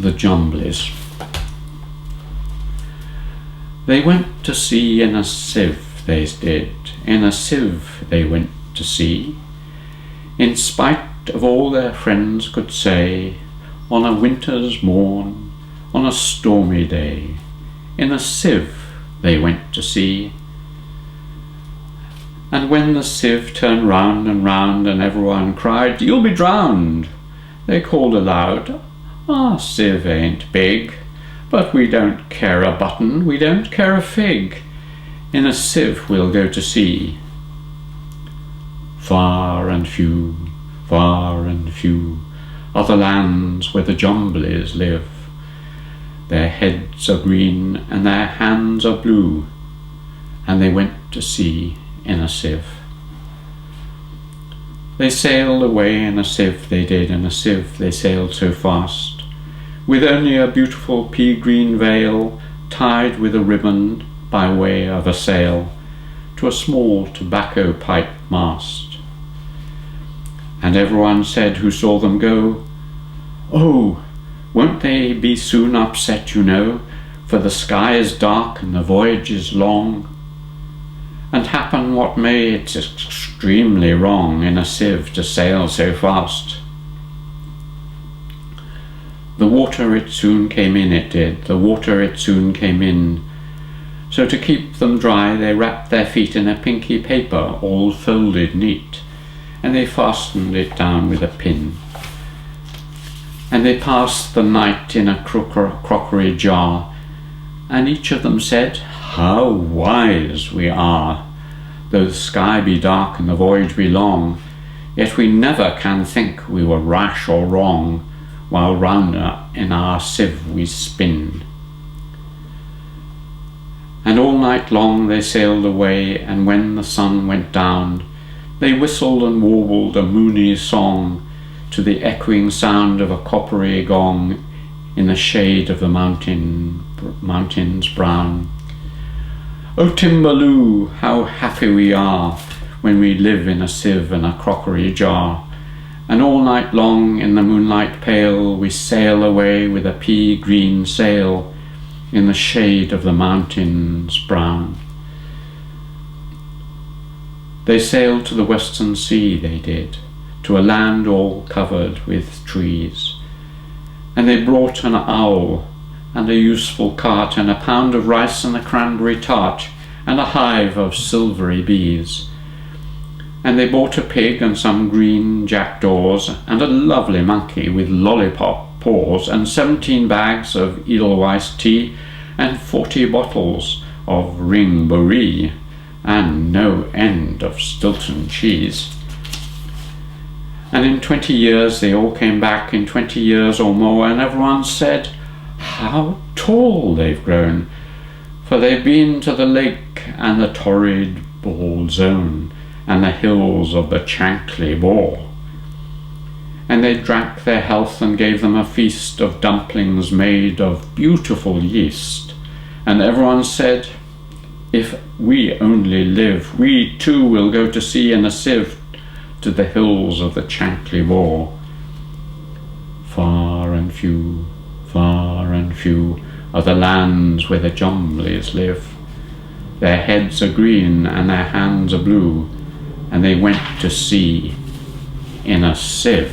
the Jumblies. They went to sea in a sieve, they did, in a sieve they went to sea, in spite of all their friends could say, on a winter's morn, on a stormy day, in a sieve they went to sea. And when the sieve turned round and everyone cried, "You'll be drowned," they called aloud, "Our sieve ain't big, but we don't care a button, we don't care a fig. In a sieve we'll go to sea." Far and few are the lands where the Jumblies live. Their heads are green and their hands are blue, and they went to sea in a sieve. They sailed away in a sieve, they did, in a sieve they sailed so fast, with only a beautiful pea-green veil tied with a ribbon by way of a sail to a small tobacco pipe mast. And everyone said who saw them go, "Oh, won't they be soon upset, you know, for the sky is dark and the voyage is long, and happen what may, it's extremely wrong in a sieve to sail so fast." The water it soon came in, it did, the water it soon came in. So to keep them dry they wrapped their feet in a pinky paper all folded neat, and they fastened it down with a pin. And they passed the night in a crockery jar, and each of them said, "How wise we are! Though the sky be dark and the voyage be long, yet we never can think we were rash or wrong, while round in our sieve we spin." And all night long they sailed away, and when the sun went down, they whistled and warbled a moony song to the echoing sound of a coppery gong in the shade of the mountains brown. "O Timbaloo, how happy we are when we live in a sieve and a crockery jar, and all night long in the moonlight pale we sail away with a pea-green sail in the shade of the mountains brown." They sailed to the western sea, they did, to a land all covered with trees, and they brought an owl and a useful cart and a pound of rice and a cranberry tart and a hive of silvery bees. And they bought a pig and some green jackdaws and a lovely monkey with lollipop paws and 17 bags of Edelweiss tea and 40 bottles of Ringberry and no end of Stilton cheese. And in 20 years they all came back, in 20 years or more, and everyone said, "How tall they've grown, for they've been to the lake and the torrid bald zone and the hills of the Chankly Bore." And they drank their health and gave them a feast of dumplings made of beautiful yeast. And everyone said, "If we only live, we too will go to sea in a sieve to the hills of the Chankly Bore." Far and few are the lands where the Jumblies live. Their heads are green and their hands are blue, and they went to sea in a sieve.